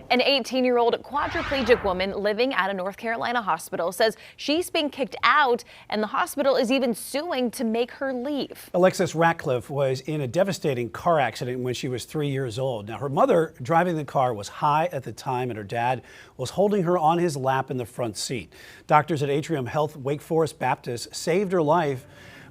An 18-year-old quadriplegic woman living at a North Carolina hospital says she's being kicked out, and the hospital is even suing to make her leave. Alexis Ratcliffe was in a devastating car accident when she was 3 years old. Now, her mother driving the car was high at the time, and her dad was holding her on his lap in the front seat. Doctors at Atrium Health Wake Forest Baptist saved her life,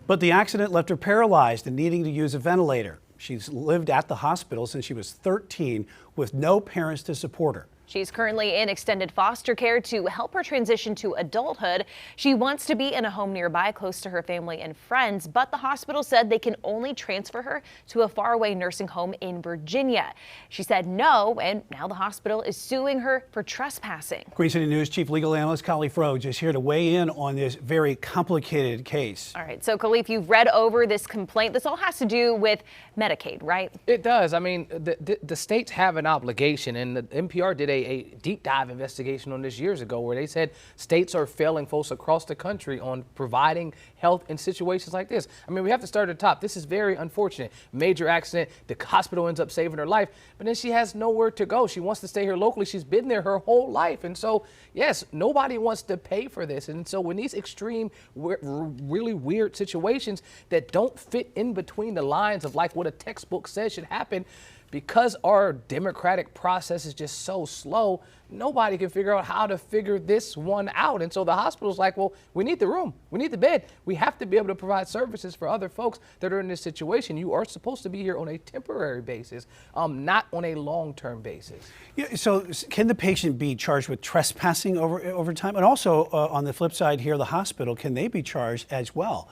but the accident left her paralyzed and needing to use a ventilator. She's lived at the hospital since she was 13 with no parents to support her. She's currently in extended foster care to help her transition to adulthood. She wants to be in a home nearby, close to her family and friends, but the hospital said they can only transfer her to a faraway nursing home in Virginia. She said no, and now the hospital is suing her for trespassing. Queen City News Chief Legal Analyst Khalif Froge is here to weigh in on this very complicated case. All right, so Khalif, you've read over this complaint. This all has to do with Medicaid, right? It does. I mean, the states have an obligation, and the NPR did a deep dive investigation on this years ago where they said states are failing folks across the country on providing health in situations like this. I mean, we have to start at the top. This is very unfortunate. Major accident. The hospital ends up saving her life, but then she has nowhere to go. She wants to stay here locally. She's been there her whole life. And so, yes, nobody wants to pay for this. And so when these extreme, really weird situations that don't fit in between the lines of like what a textbook says should happen, because our democratic process is just so slow, nobody can figure out how to figure this one out. And so the hospital's like, well, we need the room. We need the bed. We have to be able to provide services for other folks that are in this situation. You are supposed to be here on a temporary basis, not on a long-term basis. Yeah, so can the patient be charged with trespassing over time? And also, on the flip side here, the hospital, can they be charged as well?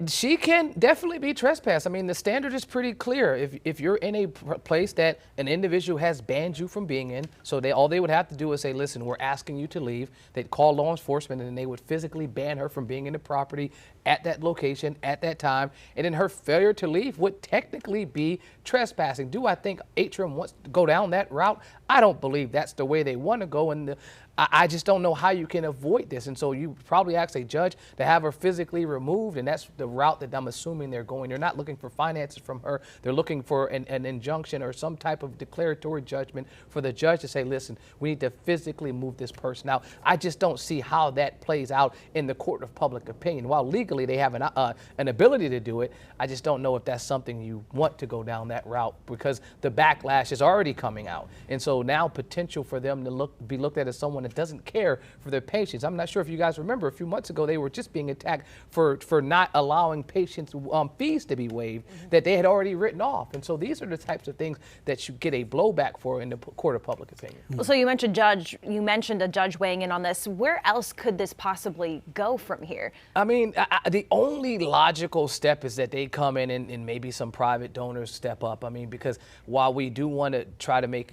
She can definitely be trespassed. I mean, the standard is pretty clear. If you're in a place that an individual has banned you from being in, so all they would have to do is say, listen, we're asking you to leave. They'd call law enforcement, and they would physically ban her from being in the property at that location at that time. And then her failure to leave would technically be trespassing. Do I think Atrium wants to go down that route? I don't believe that's the way they want to go. And I just don't know how you can avoid this. And so you probably ask a judge to have her physically removed, and that's the route that I'm assuming they're going. They're not looking for finances from her. They're looking for an injunction or some type of declaratory judgment for the judge to say, listen, we need to physically move this person out. I just don't see how that plays out in the court of public opinion. While legally they have an ability to do it, I just don't know if that's something you want to go down that route, because the backlash is already coming out. And so now potential for them to be looked at as someone that doesn't care for their patients. I'm not sure if you guys remember, a few months ago they were just being attacked for not allowing patients fees to be waived that they had already written off. And so these are the types of things that you get a blowback for in the court of public opinion. Well, so you mentioned a judge weighing in on this. Where else could this possibly go from here? I mean, the only logical step is that they come in and maybe some private donors step up. I mean, because while we do want to try to make,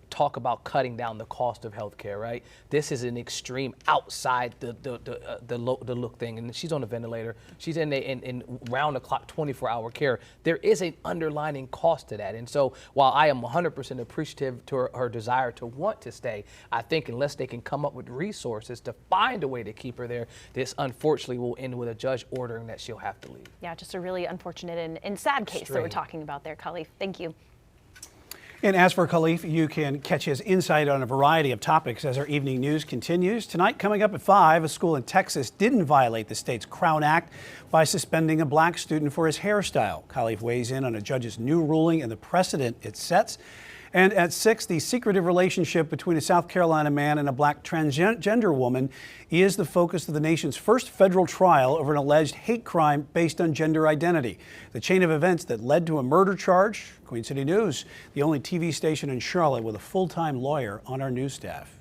talk about cutting down the cost of healthcare, right? This is an extreme outside the look thing, and she's on a ventilator. She's in round the clock 24-hour care. There is an underlining cost to that, and so while I am 100% appreciative to her desire to want to stay, I think unless they can come up with resources to find a way to keep her there, this unfortunately will end with a judge ordering that she'll have to leave. Yeah, just a really unfortunate and sad case that we're talking about there, Khalif. Thank you. And as for Khalif, you can catch his insight on a variety of topics as our evening news continues. Tonight, coming up at 5, a school in Texas didn't violate the state's Crown Act by suspending a black student for his hairstyle. Khalif weighs in on a judge's new ruling and the precedent it sets. And at 6, the secretive relationship between a South Carolina man and a black transgender woman is the focus of the nation's first federal trial over an alleged hate crime based on gender identity. The chain of events that led to a murder charge. Queen City News, the only TV station in Charlotte with a full-time lawyer on our news staff.